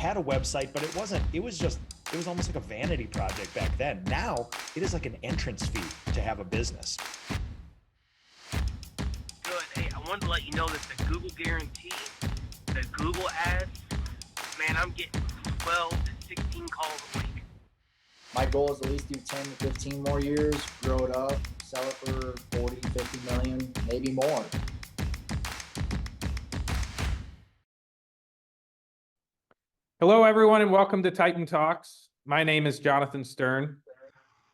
had a website, but it was almost like a vanity project back then. Now it is like an entrance fee to have a business. Good. Hey, I wanted to let you know that the Google guarantee, the Google ads, man, I'm getting 12 to 16 calls a week. My goal is at least do 10 to 15 more years, grow it up, sell it for 40, 50 million, maybe more. Hello, everyone, and welcome to Titan Talks. My name is Jonathan Stern.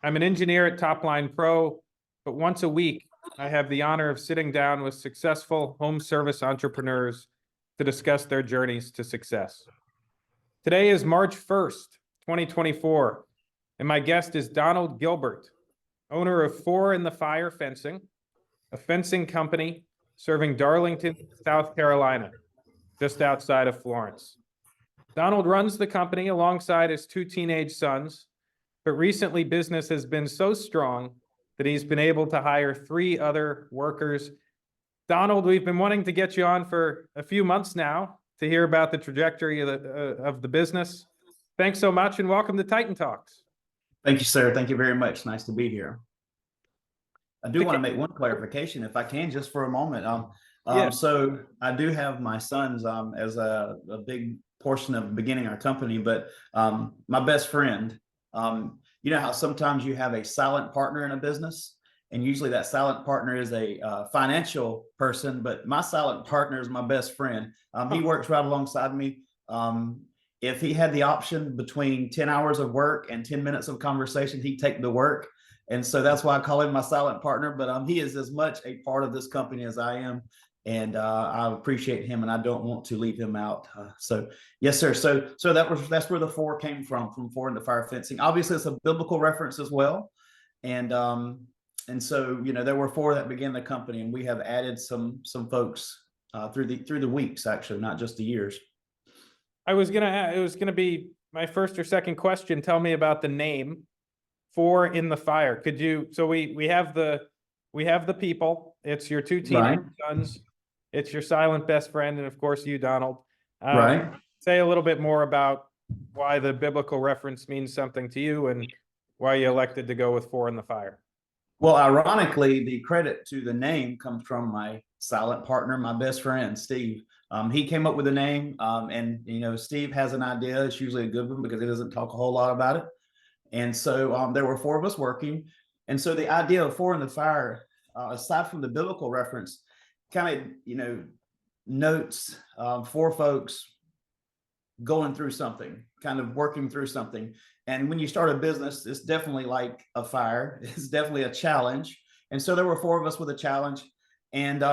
I'm an engineer at Topline Pro, but once a week, I have the honor of sitting down with successful home service entrepreneurs to discuss their journeys to success. Today is March 1st, 2024, and my guest is Donald Gilbert, owner of Four in the Fire Fencing, a fencing company serving Darlington, South Carolina, just outside of Florence. Donald runs the company alongside his two teenage sons, but recently business has been so strong that he's been able to hire 3 other workers. Donald, we've been wanting to get you on for a few months now to hear about the trajectory of the business. Thanks so much, and welcome to Titan Talks. Thank you, sir. Thank you very much. Nice to be here. I do want to make one clarification, if I can, just for a moment. So I do have my sons as a big portion of beginning our company, but my best friend, you know how sometimes you have a silent partner in a business, and usually that silent partner is a financial person, but my silent partner is my best friend. He works right alongside me. If he had the option between 10 hours of work and 10 minutes of conversation, he'd take the work. And so that's why I call him my silent partner, but he is as much a part of this company as I am. And I appreciate him, and I don't want to leave him out. So yes, sir. So that's where the 4 came from Four in the Fire Fencing. Obviously, it's a biblical reference as well. And so, you know, there were 4 that began the company, and we have added some folks through the weeks, actually, not just the years. It was gonna be my first or second question. Tell me about the name Four in the Fire. Could you? So we have the people. It's your 2 teenage sons. It's your silent best friend, and of course you, Donald. Right. Say a little bit more about why the biblical reference means something to you, and why you elected to go with Four in the Fire. Well, ironically, the credit to the name comes from my silent partner, my best friend, Steve. He came up with the name, and you know, Steve has an idea. It's usually a good one because he doesn't talk a whole lot about it. And so there were 4 of us working, and so the idea of Four in the Fire, aside from the biblical reference, kind of, you know, notes 4 folks going through something, kind of working through something. And when you start a business, it's definitely like a fire. It's definitely a challenge. And so there were 4 of us with a challenge. And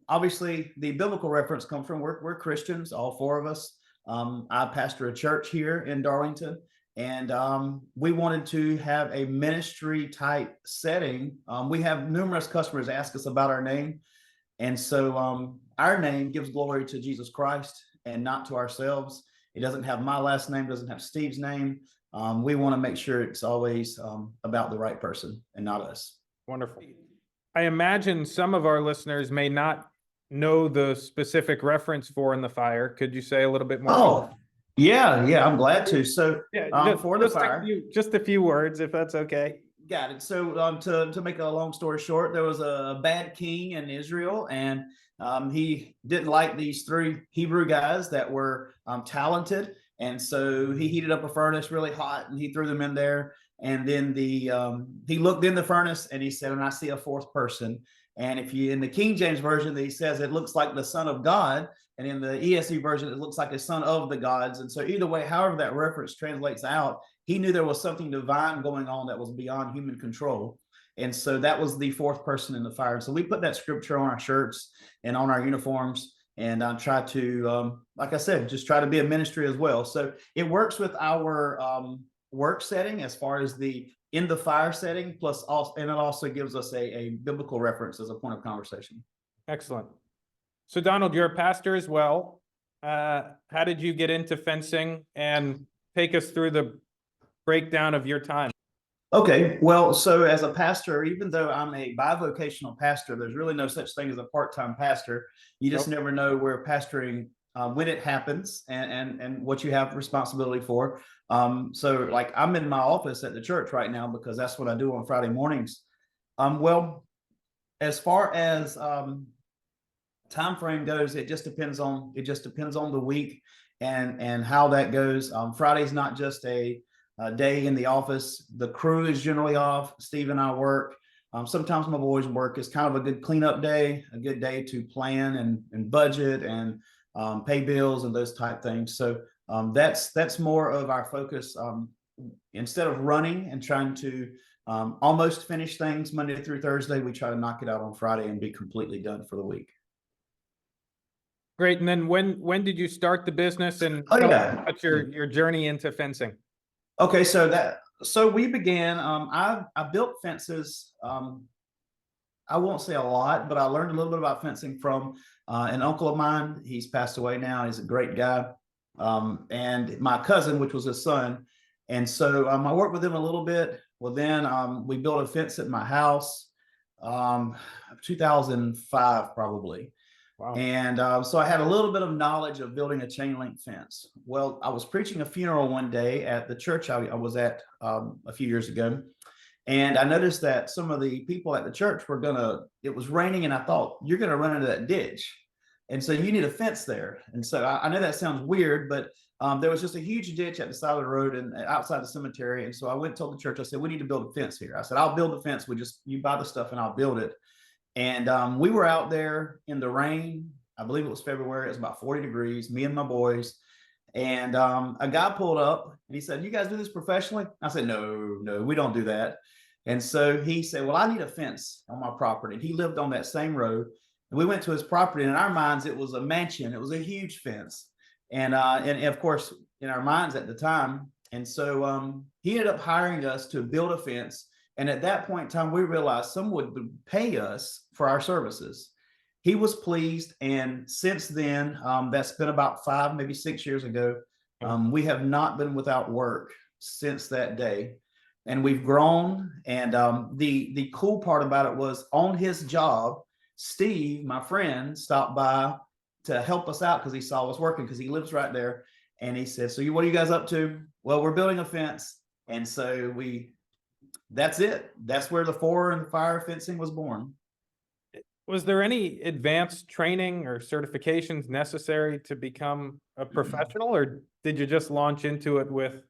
obviously the biblical reference comes from, we're Christians, all 4 of us. I pastor a church here in Darlington, and we wanted to have a ministry type setting. We have numerous customers ask us about our name. And so our name gives glory to Jesus Christ and not to ourselves. It doesn't have my last name, doesn't have Steve's name. We want to make sure it's always about the right person and not us. Wonderful. I imagine some of our listeners may not know the specific reference Four in the Fire. Could you say a little bit more? Oh, yeah, I'm glad to. So Four in the Fire. Just a few words, if that's okay. Got it. So to make a long story short, there was a bad king in Israel, and he didn't like these 3 Hebrew guys that were talented. And so he heated up a furnace really hot, and he threw them in there. And then he looked in the furnace, and he said, and I see a 4th person. And if you, in the King James Version, he says it looks like the Son of God. And in the ESV version, it looks like a son of the gods. And so either way, however that reference translates out, he knew there was something divine going on that was beyond human control. And so that was the 4th person in the fire. So we put that scripture on our shirts and on our uniforms, and try to, like I said, just try to be a ministry as well. So it works with our work setting as far as the in the fire setting, plus also, and it also gives us a biblical reference as a point of conversation. Excellent. So Donald, you're a pastor as well. How did you get into fencing, and take us through the breakdown of your time? Okay, well, so as a pastor, even though I'm a bivocational pastor, there's really no such thing as a part-time pastor. You just never know where pastoring when it happens and what you have responsibility for. So like I'm in my office at the church right now because that's what I do on Friday mornings. Well, as far as time frame goes, it just depends on the week and how that goes. Friday's not just a day in the office. The crew is generally off. Steve and I work. Sometimes my boys work. It's kind of a good cleanup day, a good day to plan and budget and pay bills and those type things. So that's more of our focus. Instead of running and trying to almost finish things Monday through Thursday, we try to knock it out on Friday and be completely done for the week. Great. And then when did you start the business and Oh, tell yeah. us about your journey into fencing? Okay, so we began. I built fences. I won't say a lot, but I learned a little bit about fencing from an uncle of mine. He's passed away now. He's a great guy. And my cousin, which was his son. And so I worked with him a little bit. Well, then we built a fence at my house, 2005 probably. Wow. And so I had a little bit of knowledge of building a chain link fence. Well, I was preaching a funeral one day at the church I was at a few years ago. And I noticed that some of the people at the church it was raining, and I thought, you're going to run into that ditch. And so you need a fence there. And so I know that sounds weird, but there was just a huge ditch at the side of the road and outside the cemetery. And so I went and told the church, I said, we need to build a fence here. I said, I'll build the fence. You buy the stuff and I'll build it. And we were out there in the rain. I believe it was February. It was about 40 degrees, me and my boys. And a guy pulled up and he said, you guys do this professionally? I said, no, we don't do that. And so he said, well, I need a fence on my property. And he lived on that same road. And we went to his property, and in our minds, it was a mansion. It was a huge fence. And of course, in our minds at the time. And so he ended up hiring us to build a fence. And at that point in time, we realized someone would pay us for our services. He was pleased. And since then, that's been about 5, maybe 6 years ago. We have not been without work since that day. And we've grown. And the cool part about it was on his job, Steve, my friend, stopped by to help us out because he saw us working because he lives right there. And he said, so what are you guys up to? Well, we're building a fence. And so that's it. That's where the Four and Fire fencing was born. Was there any advanced training or certifications necessary to become a professional, or did you just launch into it with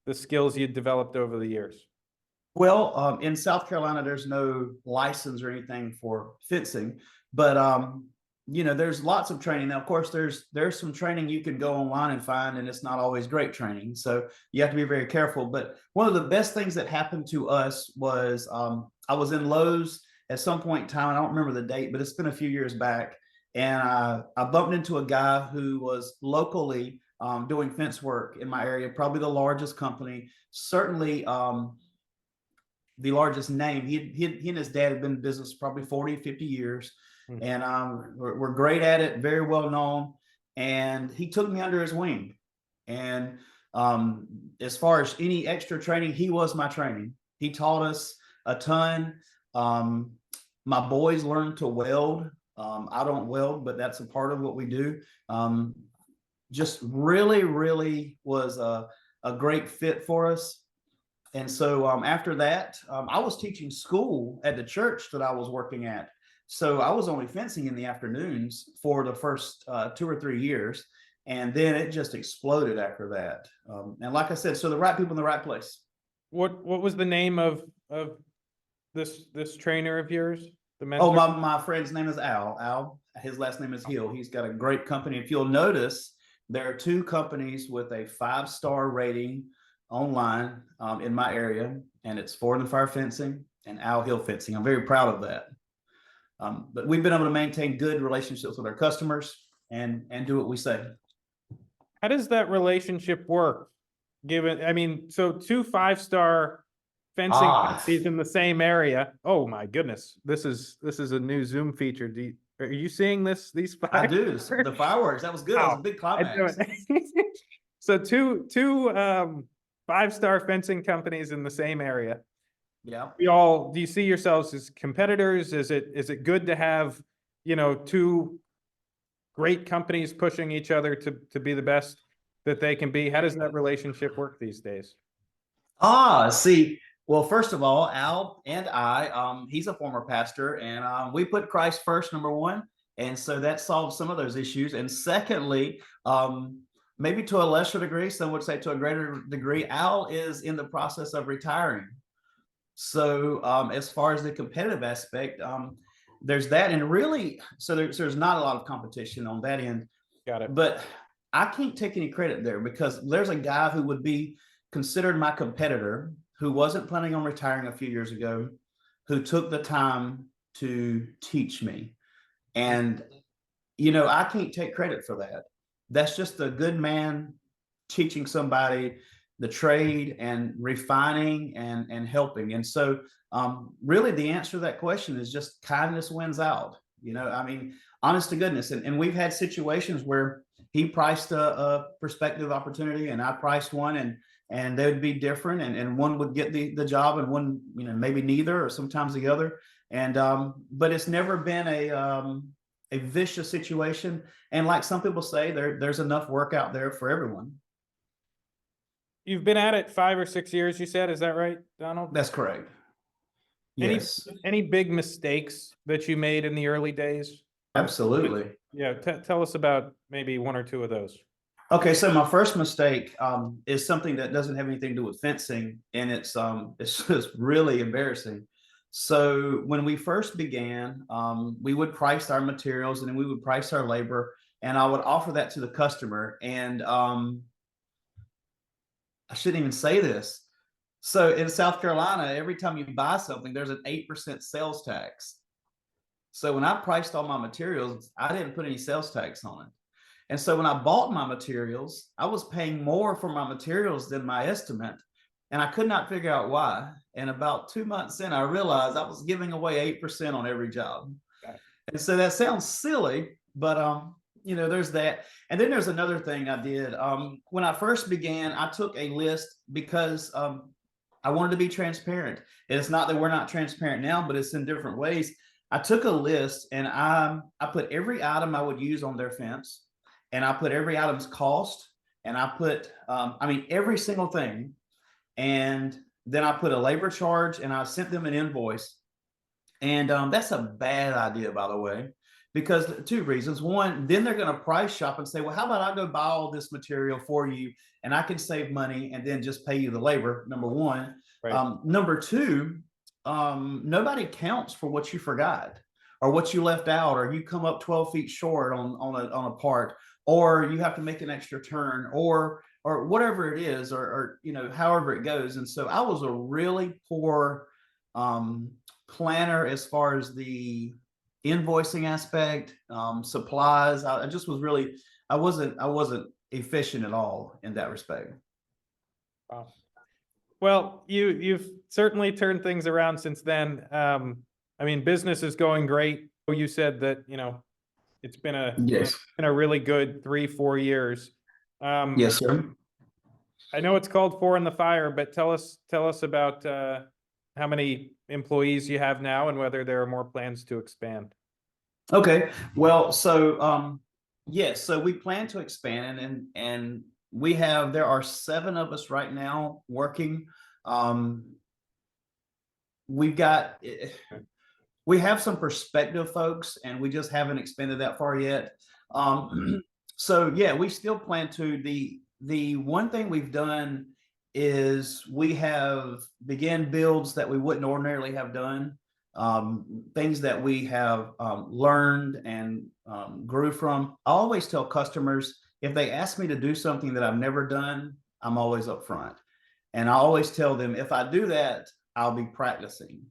the skills you developed over the years? Well, in South Carolina, there's no license or anything for fencing, but there's lots of training. Now, of course, there's some training you can go online and find, and it's not always great training. So you have to be very careful. But one of the best things that happened to us was I was in Lowe's at some point in time. I don't remember the date, but it's been a few years back. And I bumped into a guy who was locally doing fence work in my area, probably the largest company, certainly the largest name. He and his dad had been in business probably 40, 50 years. And we're great at it, very well known. And he took me under his wing. And as far as any extra training, he was my training. He taught us a ton. My boys learned to weld. I don't weld, but that's a part of what we do. Just really, really was a great fit for us. And so after that, I was teaching school at the church that I was working at. So I was only fencing in the afternoons for the first 2 or 3 years. And then it just exploded after that. And like I said, so the right people in the right place. What was the name of this trainer of yours? The mentor? Oh, my friend's name is Al. His last name is Hill. He's got a great company. If you'll notice, there are 2 companies with a 5-star rating online in my area, and it's Four and Fire Fencing and Al Hill Fencing. I'm very proud of that. But we've been able to maintain good relationships with our customers and do what we say. How does that relationship work? So 2 5-star fencing companies in the same area. Oh my goodness, this is a new Zoom feature. Are you seeing these fireworks? I do. The fireworks. That was good. That was a big climax. So two 5-star fencing companies in the same area. Yeah. Do you see yourselves as competitors? Is it good to have, 2 great companies pushing each other to be the best that they can be. How does that relationship work these days? See, well, first of all, Al and he's a former pastor, and we put Christ first, number one. And so that solves some of those issues. And secondly, maybe to a lesser degree, some would say to a greater degree, Al is in the process of retiring. So as far as the competitive aspect, there's that. And really, so there's not a lot of competition on that end. Got it. But I can't take any credit there because there's a guy who would be considered my competitor who wasn't planning on retiring a few years ago, who took the time to teach me. And, you know, I can't take credit for that. That's just a good man teaching somebody the trade and refining and helping. And so really the answer to that question is just kindness wins out. You know, I mean, honest to goodness. And we've had situations where he priced a prospective opportunity and I priced one, and they would be different, and one would get the job and one, you know, maybe neither, or sometimes the other. And but it's never been a vicious situation. And like some people say, there's enough work out there for everyone. You've been at it 5 or 6 years, you said, is that right, Donald? That's correct. Yes. Any big mistakes that you made in the early days? Absolutely. Yeah, tell us about maybe 1 or 2 of those. Okay, so my first mistake is something that doesn't have anything to do with fencing, and it's just really embarrassing. So when we first began, we would price our materials and then we would price our labor, and I would offer that to the customer. And I shouldn't even say this. So in South Carolina, every time you buy something, there's an 8% sales tax. So when I priced all my materials, I didn't put any sales tax on it. And so when I bought my materials, I was paying more for my materials than my estimate. And I could not figure out why. And about 2 months in, I realized I was giving away 8% on every job. Okay. And so that sounds silly, but you know, there's that. And then there's another thing I did. When I first began, I took a list because I wanted to be transparent. And it's not that we're not transparent now, but it's in different ways. I took a list and I put every item I would use on their fence, and I put every item's cost, and I put, every single thing. And then I put a labor charge, and I sent them an invoice. And that's a bad idea, by the way, because 2 reasons. One, then they're going to price shop and say, well, how about I go buy all this material for you and I can save money and then just pay you the labor, number one. Right. Number 2, nobody counts for what you forgot or what you left out, or you come up 12 feet short on a part, or you have to make an extra turn, or whatever it is, or you know, however it goes. And so I was a really poor planner as far as the invoicing aspect, supplies. I just was really, I wasn't efficient at all in that respect. Wow. Well, you've certainly turned things around since then. I mean, business is going great. You said that, you know, it's been a really good 3-4 years. Yes, sir. I know it's called 4 in the Fire, but tell us about how many employees you have now and whether there are more plans to expand. Okay. Well, so yes, so we plan to expand, and there are 7 of us right now working. We have some prospective folks, and we just haven't expanded that far yet. So yeah, we still plan to. The one thing we've done is we have began builds that we wouldn't ordinarily have done, things that we have learned and grew from. I always tell customers, if they ask me to do something that I've never done, I'm always upfront. And I always tell them, if I do that, I'll be practicing.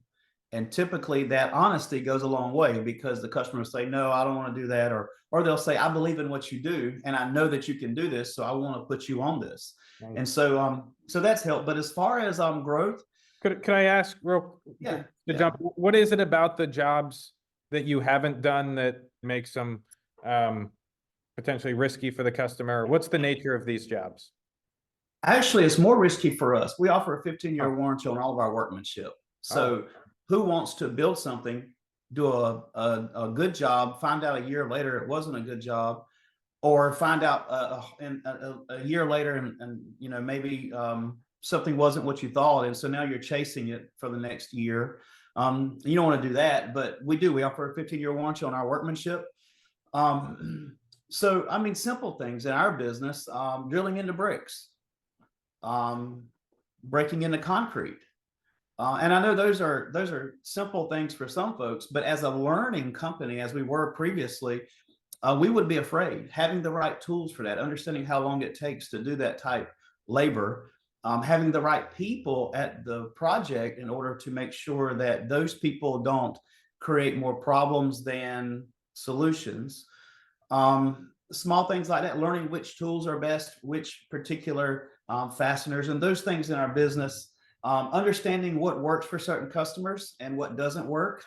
And typically that honesty goes a long way, because the customers say, no, I don't want to do that. Or they'll say, I believe in what you do, and I know that you can do this, so I want to put you on this. Right. And so that's helped. But as far as growth, could I ask jump, what is it about the jobs that you haven't done that makes them potentially risky for the customer? What's the nature of these jobs? Actually, it's more risky for us. We offer a 15-year warranty on all of our workmanship. So who wants to build something do a good job, find out a year later it wasn't a good job, or find out a year later and you know, maybe something wasn't what you thought, and so now you're chasing it for the next year. You don't want to do that, but we offer a 15-year warranty on our workmanship. So I mean, simple things in our business, drilling into bricks, breaking into concrete. And I know those are simple things for some folks, but as a learning company, as we were previously, we would be afraid. Having the right tools for that, understanding how long it takes to do that type labor, having the right people at the project in order to make sure that those people don't create more problems than solutions. Small things like that, learning which tools are best, which particular fasteners, and those things in our business. Understanding what works for certain customers and what doesn't work.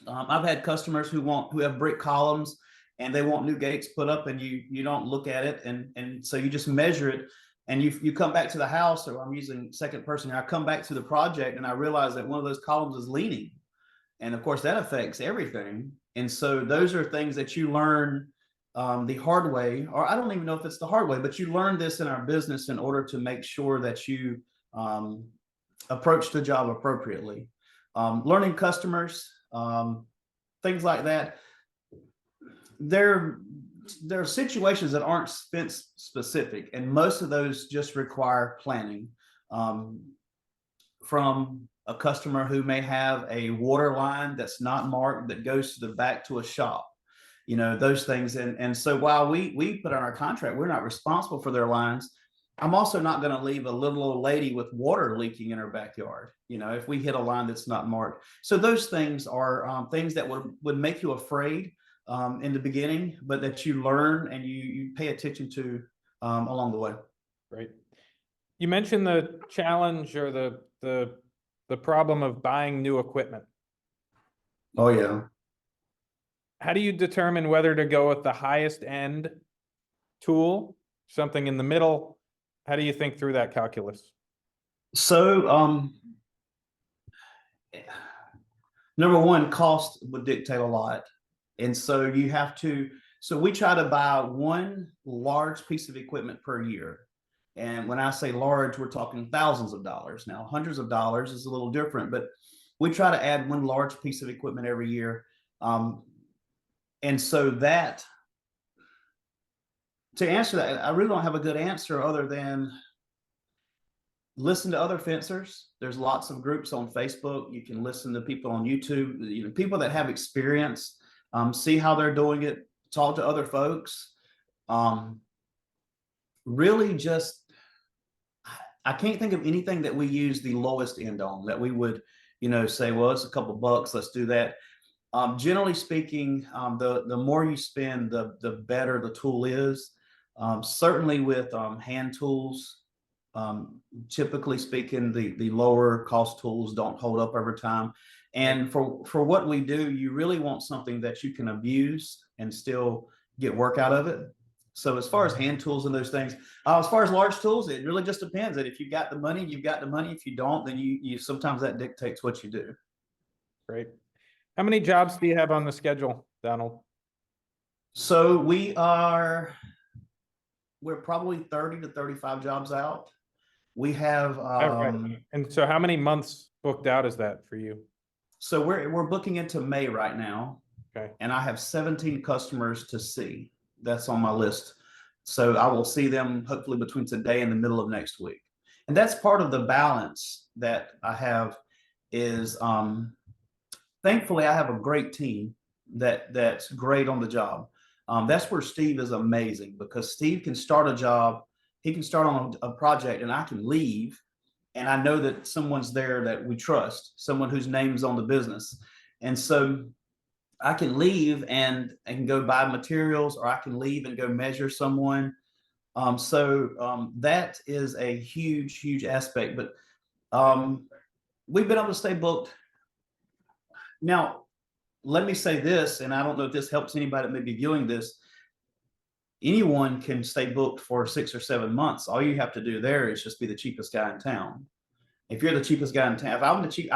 I've had customers who have brick columns and they want new gates put up, and you don't look at it, and so you just measure it, and you come back to the house, or I'm using second person here, I come back to the project and I realize that one of those columns is leaning, and of course that affects everything. And so those are things that you learn the hard way, or I don't even know if it's the hard way, but you learn this in our business in order to make sure that you approach the job appropriately. Learning customers, things like that. There are situations that aren't fence specific, and most of those just require planning. From a customer who may have a water line that's not marked that goes to the back to a shop, you know, those things. And so while we put on our contract, we're not responsible for their lines. I'm also not going to leave a little old lady with water leaking in her backyard, you know, if we hit a line that's not marked. So those things are things that would make you afraid in the beginning, but that you learn and you pay attention to along the way. Right. You mentioned the challenge or the problem of buying new equipment. Oh, yeah. How do you determine whether to go with the highest end tool, something in the middle? How do you think through that calculus? So, number one, cost would dictate a lot. And so you have to, so we try to buy one large piece of equipment per year. And when I say large, we're talking thousands of dollars. Now, hundreds of dollars is a little different, but we try to add one large piece of equipment every year. And so that, to answer that, I really don't have a good answer other than listen to other fencers. There's lots of groups on Facebook. You can listen to people on YouTube, you know, people that have experience, see how they're doing it, talk to other folks. Really just, I can't think of anything that we use the lowest end on that we would, you know, say, well, it's a couple bucks, let's do that. Generally speaking, the more you spend, the better the tool is. Certainly with hand tools, typically speaking, the lower cost tools don't hold up over time. And for what we do, you really want something that you can abuse and still get work out of it. So as far as hand tools and those things, as far as large tools, it really just depends. That if you've got the money, you've got the money. If you don't, then you sometimes that dictates what you do. Great. How many jobs do you have on the schedule, Donald? So we're probably 30 to 35 jobs out. We have and so how many months booked out is that for you? So we're booking into May right now. Okay. And I have 17 customers to see. That's on my list. So I will see them hopefully between today and the middle of next week. And that's part of the balance that I have is thankfully I have a great team that's great on the job. That's where Steve is amazing, because Steve can start a job, he can start on a project, and I can leave, and I know that someone's there that we trust, someone whose name's on the business. And so I can leave and go buy materials, or I can leave and go measure someone. That is a huge aspect, but we've been able to stay booked. Now, let me say this, and I don't know if this helps anybody that may be viewing this. Anyone can stay booked for 6 or 7 months. All you have to do there is just be the cheapest guy in town. If you're the cheapest guy in town, if I'm the cheap,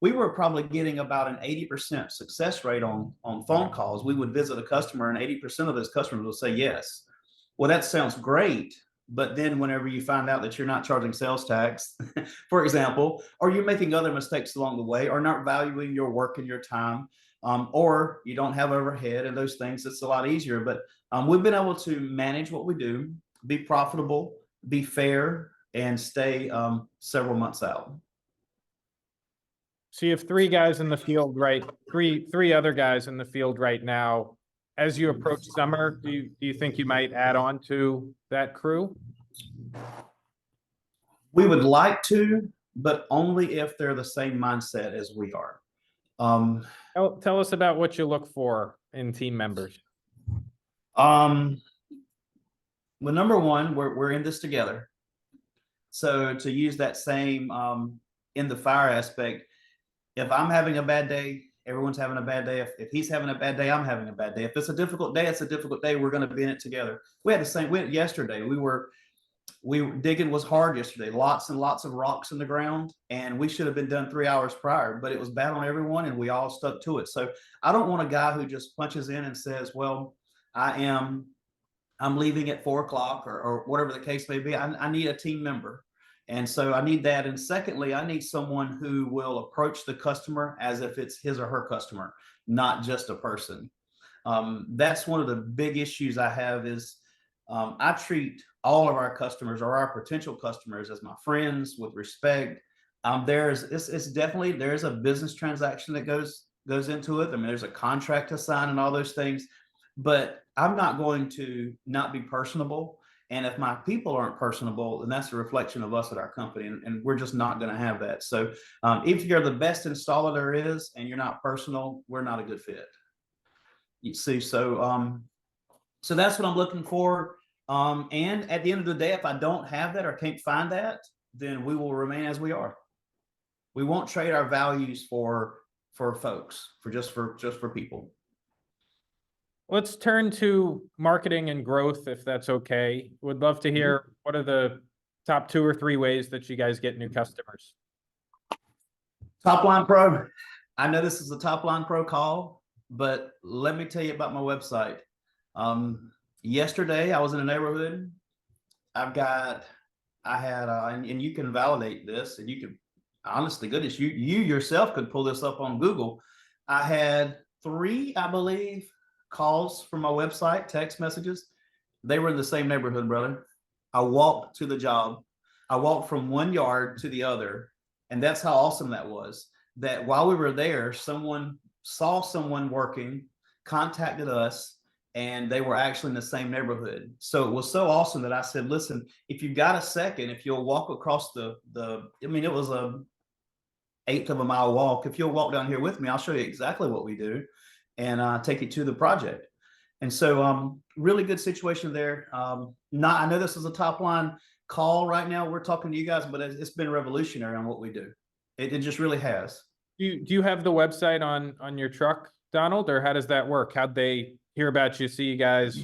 we were probably getting about an 80% success rate on phone calls. We would visit a customer and 80% of those customers would say yes. Well, that sounds great. But then whenever you find out that you're not charging sales tax, for example, or you're making other mistakes along the way, or not valuing your work and your time, or you don't have overhead and those things, it's a lot easier. But we've been able to manage what we do, be profitable, be fair, and stay several months out. So you have three guys in the field, right? Three other guys in the field right now. As you approach summer, do you think you might add on to that crew? We would like to, but only if they're the same mindset as we are. Tell us about what you look for in team members. Well, number one, we're in this together. So to use that same in the fire aspect, if I'm having a bad day, everyone's having a bad day. If he's having a bad day, I'm having a bad day. If it's a difficult day, it's a difficult day. We're going to be in it together. We had the same. Yesterday, digging was hard yesterday. Lots and lots of rocks in the ground, and we should have been done 3 hours prior. But it was bad on everyone, and we all stuck to it. So I don't want a guy who just punches in and says, "Well, I'm leaving at 4 o'clock," or whatever the case may be. I need a team member. And so I need that. And secondly, I need someone who will approach the customer as if it's his or her customer, not just a person. That's one of the big issues I have is I treat all of our customers or our potential customers as my friends with respect. It's definitely, there's a business transaction that goes into it. I mean, there's a contract to sign and all those things, but I'm not going to not be personable. And if my people aren't personable, then that's a reflection of us at our company, and we're just not going to have that. So if you're the best installer there is and you're not personal, we're not a good fit. You see, so that's what I'm looking for. And at the end of the day, if I don't have that or can't find that, then we will remain as we are. We won't trade our values for folks, for just for people. Let's turn to marketing and growth, if that's okay. Would love to hear what are the top 2 or 3 ways that you guys get new customers. Top Line Pro. I know this is a Top Line Pro call, but let me tell you about my website. Yesterday I was in a neighborhood. I had, and you can validate this, and you can, honestly, goodness, you yourself could pull this up on Google. I had 3, I believe, calls from my website, text messages. They were in the same neighborhood, brother. I walked to the job. I walked from one yard to the other. And that's how awesome that was. That while we were there, someone saw someone working, contacted us, and they were actually in the same neighborhood. So it was so awesome that I said, listen, if you've got a second, if you'll walk across it was a 1/8 of a mile walk. If you'll walk down here with me, I'll show you exactly what we do and take you to the project. And so really good situation there. I know this is a Top Line call right now. We're talking to you guys, but it's been revolutionary on what we do. It just really has. Do you have the website on your truck, Donald, or how does that work? How'd they hear about you, see you guys?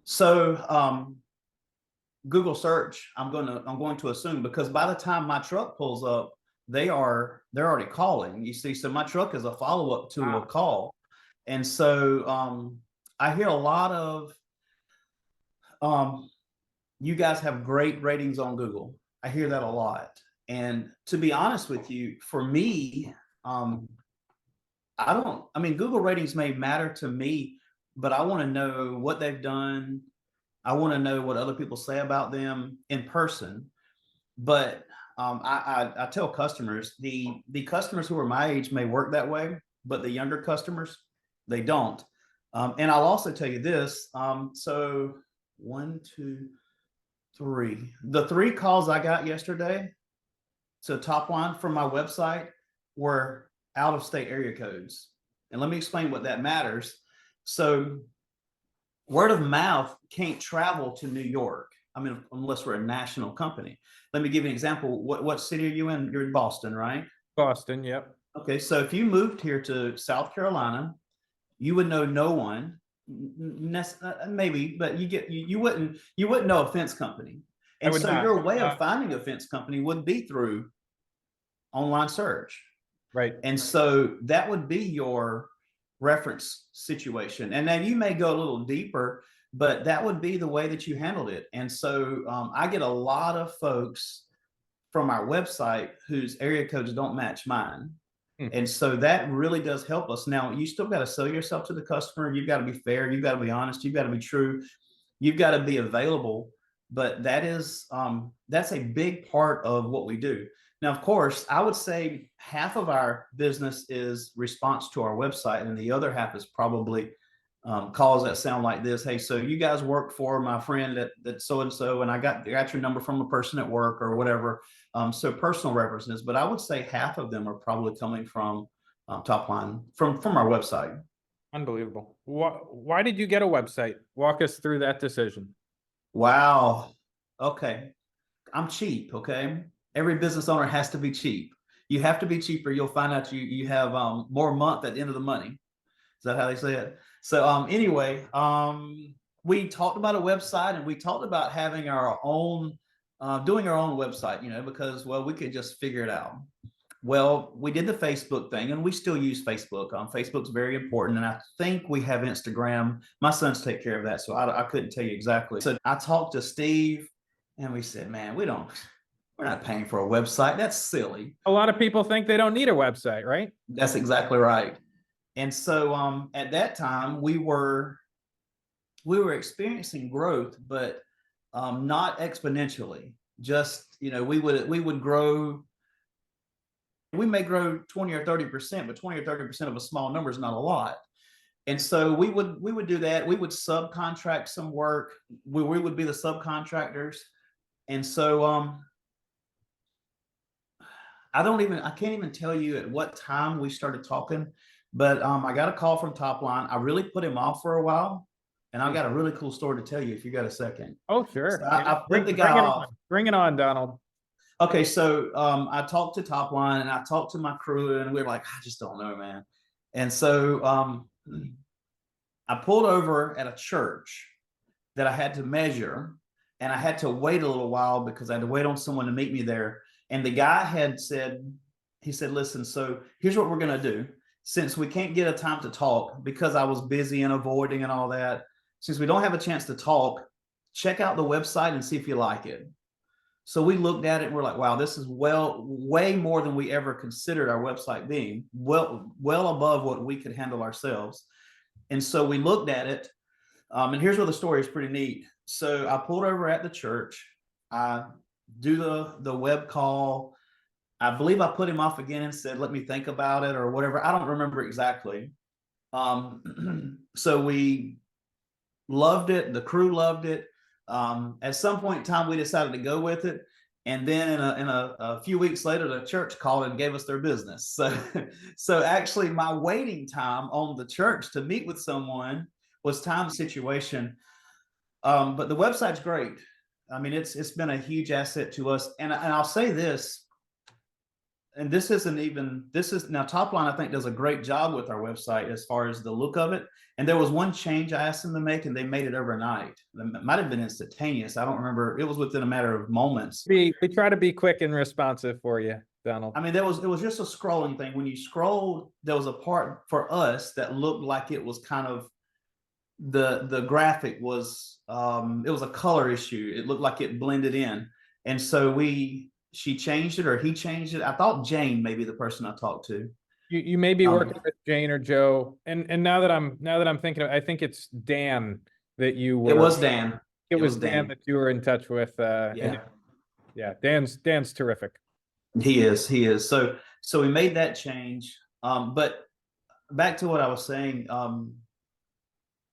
So Google search, I'm going to assume, because by the time my truck pulls up, they're already calling, you see. So my truck is a follow-up to a call. And so I hear a lot of you guys have great ratings on Google. I hear that a lot. And to be honest with you, for me, Google ratings may matter to me, but I want to know what they've done. I want to know what other people say about them in person. But I tell customers, the customers who are my age may work that way, but the younger customers, they don't. And I'll also tell you this. So 1, 2, 3. The 3 calls I got yesterday to Top Line from my website were out of state area codes. And let me explain what that matters. So word of mouth can't travel to New York. Unless we're a national company. Let me give you an example. What city are you in? You're in Boston, right? Boston, yep. Okay, so if you moved here to South Carolina, you would know no one, maybe, but you wouldn't know a fence company. And so your way of finding a fence company would be through online search. Right. And so that would be your reference situation. And then you may go a little deeper, but that would be the way that you handled it. And so I get a lot of folks from our website whose area codes don't match mine. And so that really does help us. Now, you still got to sell yourself to the customer. You've got to be fair. You've got to be honest. You've got to be true. You've got to be available. But that is, that's a big part of what we do. Now, of course, I would say half of our business is response to our website, and the other half is probably calls that sound like this. Hey, so you guys work for my friend that so-and-so, and I got your number from a person at work or whatever. So personal references, but I would say half of them are probably coming from top line from our website. Unbelievable. Why did you get a website? Walk us through that decision. Wow. Okay. I'm cheap. Okay. Every business owner has to be cheap. You have to be cheaper. You'll find out you have more month at the end of the money. Is that how they say it? So anyway, we talked about a website, and we talked about having our own, doing our own website, you know, because, well, we could just figure it out. Well, we did the Facebook thing, and we still use Facebook. Facebook's very important, and I think we have Instagram. My sons take care of that, so I couldn't tell you exactly. So I talked to Steve, and we said, man, we're not paying for a website. That's silly. A lot of people think they don't need a website, right? That's exactly right. And so at that time, we were experiencing growth, but not exponentially. Just, you know, we would grow. We may grow 20 or 30%, but 20 or 30% of a small number is not a lot. And so we would do that. We would subcontract some work. We would be the subcontractors. And so I can't even tell you at what time we started talking, but I got a call from Topline. I really put him off for a while, and I've got a really cool story to tell you if you got a second. Oh, sure. So I put the guy off. Bring it on, Donald. Okay, so I talked to Topline, and I talked to my crew, and we were like, I just don't know, man. And so I pulled over at a church that I had to measure, and I had to wait a little while because I had to wait on someone to meet me there. And the guy had said, listen, so here's what we're going to do. Since we can't get a time to talk because I was busy and avoiding and all that, since we don't have a chance to talk, check out the website and see if you like it. So we looked at it and we're like, wow, this is way more than we ever considered our website being, well above what we could handle ourselves. And so we looked at it. And here's where the story is pretty neat. So I pulled over at the church. I do the web call. I believe I put him off again and said, let me think about it or whatever. I don't remember exactly. So we loved it. The crew loved it. At some point in time, we decided to go with it. And then in a few weeks later, the church called and gave us their business. So actually my waiting time on the church to meet with someone was time situation. But the website's great. I mean, it's been a huge asset to us. And I'll say this, and this is now Topline, I think, does a great job with our website as far as the look of it. And there was one change I asked them to make, and they made it overnight. It might have been instantaneous. I don't remember. It was within a matter of moments. We try to be quick and responsive for you, Donald. I mean, it was just a scrolling thing. When you scrolled, there was a part for us that looked like it was kind of the graphic was it was a color issue. It looked like it blended in. And so she changed it, or he changed it. I thought Jane may be the person I talked to. You may be working with Jane or Joe. And now that I'm thinking of it, I think it's Dan that you were. It was Dan. It was Dan that you were in touch with. Yeah. Dan's terrific. He is. So we made that change. But back to what I was saying,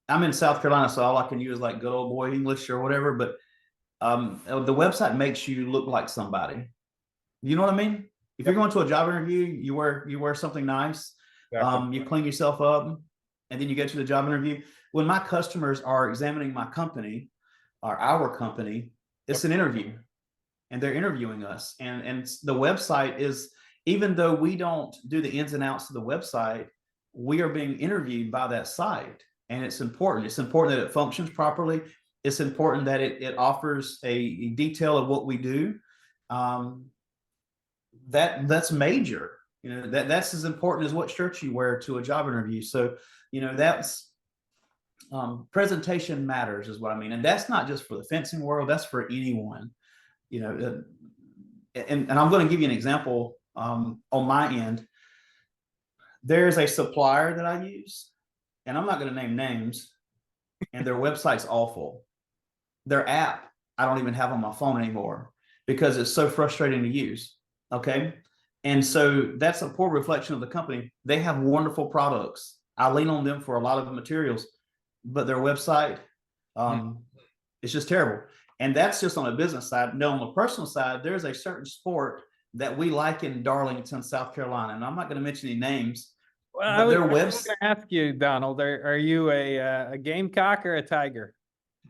I'm in South Carolina, so all I can use like good old boy English or whatever, but the website makes you look like somebody. You know what I mean? If you're going to a job interview, you wear something nice. Exactly. You clean yourself up, and then you get to the job interview. When my customers are examining my company or our company, it's an interview, and they're interviewing us. And the website is, even though we don't do the ins and outs of the website, we are being interviewed by that site. And it's important. It's important that it functions properly. It's important that it offers a detail of what we do. That's major. That's as important as what shirt you wear to a job interview. So, that's presentation matters is what I mean. And that's not just for the fencing world, that's for anyone, and I'm going to give you an example. On my end, there's a supplier that I use, and I'm not going to name names, and their website's awful. Their app, I don't even have on my phone anymore because it's so frustrating to use. Okay. And so that's a poor reflection of the company. They have wonderful products. I lean on them for a lot of the materials, but their website, it's just terrible. And that's just on a business side. No, on the personal side, there's a certain sport that we like in Darlington, South Carolina. And I'm not going to mention any names. Well, I was their going website. to ask you, Donald, are you a Gamecock or a Tiger?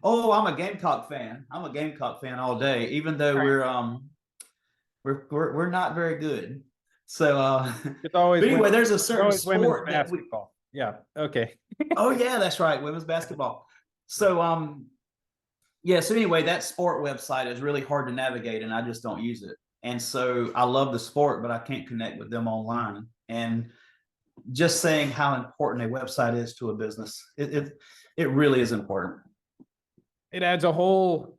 Oh, I'm a Gamecock fan. I'm a Gamecock fan all day, even though we're not very good. So It's always but anyway, there's a it's certain always women's sport that we, basketball. Yeah. Okay. oh yeah, that's right, women's basketball. So yeah, so anyway, that sport website is really hard to navigate and I just don't use it. And so I love the sport, but I can't connect with them online. And just saying how important a website is to a business, it really is important. It adds a whole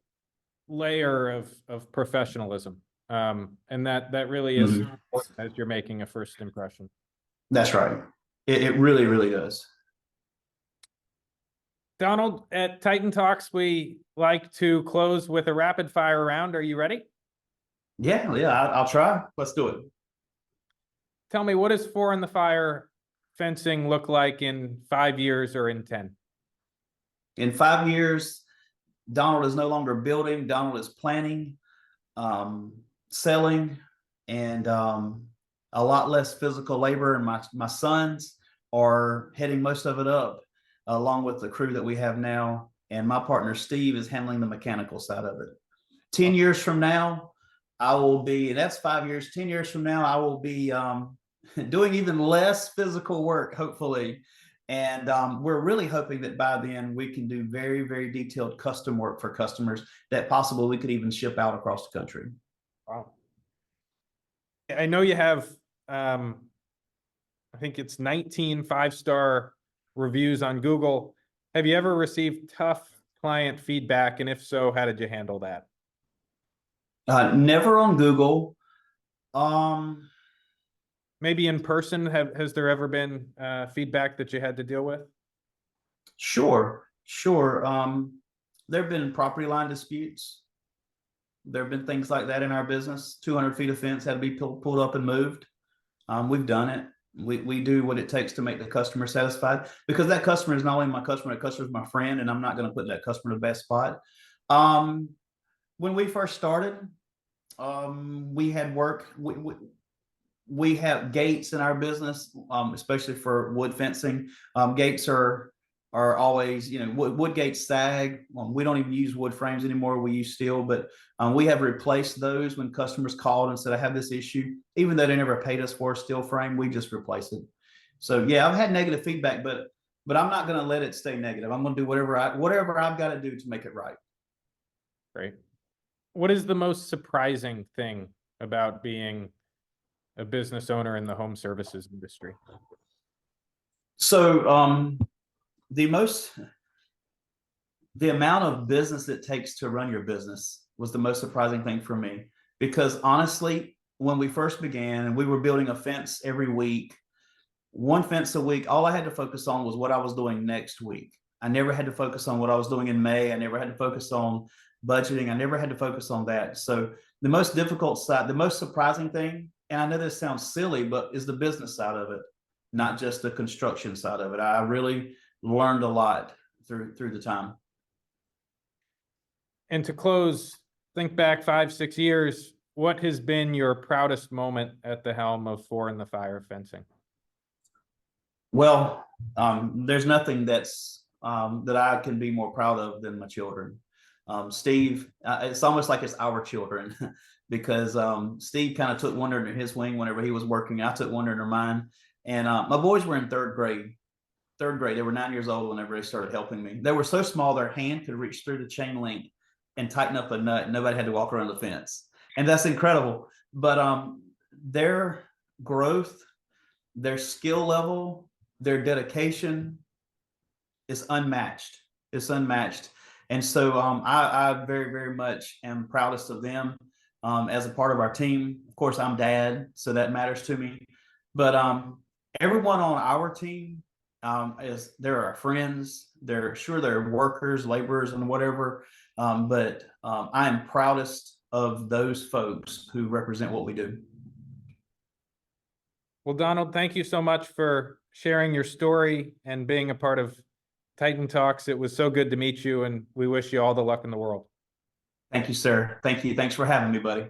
layer of professionalism. And that really is important as you're making a first impression. That's right. It really, really does. Donald, at Titan Talks, we like to close with a rapid fire round. Are you ready? Yeah, I'll try. Let's do it. Tell me, what does Four in the Fire fencing look like in 5 years or in 10? In 5 years, Donald is no longer building. Donald is planning, selling, and a lot less physical labor. And my sons are heading most of it up, along with the crew that we have now. And my partner, Steve, is handling the mechanical side of it. 10 years from now, I will be, and that's 5 years, 10 years from now, I will be doing even less physical work, hopefully. And we're really hoping that by then we can do very, very detailed custom work for customers that possibly we could even ship out across the country. Wow. I know you have, I think it's 19 5-star reviews on Google. Have you ever received tough client feedback? And if so, how did you handle that? Never on Google. Maybe in person, has there ever been feedback that you had to deal with? Sure. There have been property line disputes. There have been things like that in our business. 200 feet of fence had to be pulled up and moved. We've done it. We do what it takes to make the customer satisfied, because that customer is not only my customer, that customer is my friend, and I'm not going to put that customer in the best spot. When we first started, we had work. We have gates in our business, especially for wood fencing. Gates are always, wood gates sag. We don't even use wood frames anymore. We use steel, but we have replaced those when customers called and said, I have this issue. Even though they never paid us for a steel frame, we just replace it. So yeah, I've had negative feedback, but I'm not going to let it stay negative. I'm going to do whatever I've got to do to make it right. Great. What is the most surprising thing about being a business owner in the home services industry? So the amount of business it takes to run your business was the most surprising thing for me, because honestly, when we first began and we were building a fence every week, one fence a week, all I had to focus on was what I was doing next week. I never had to focus on what I was doing in May. I never had to focus on budgeting. I never had to focus on that. So the most difficult side, the most surprising thing, and I know this sounds silly, but is the business side of it, not just the construction side of it. I really learned a lot through the time. And to close, think back 5-6 years, what has been your proudest moment at the helm of Four in the Fire fencing? Well, there's nothing that's that I can be more proud of than my children. Steve, it's almost like it's our children because Steve kind of took one under his wing whenever he was working. I took one under mine, and my boys were in third grade. They were 9 years old whenever they started helping me. They were so small their hand could reach through the chain link and tighten up a nut. Nobody had to walk around the fence, and that's incredible. But they're growth, their skill level, their dedication is unmatched. It's unmatched. And so I very, very much am proudest of them as a part of our team. Of course, I'm dad, so that matters to me. But everyone on our team they're our friends. They're workers, laborers, and whatever. But I am proudest of those folks who represent what we do. Well, Donald, thank you so much for sharing your story and being a part of Titan Talks. It was so good to meet you, and we wish you all the luck in the world. Thank you, sir. Thank you. Thanks for having me, buddy.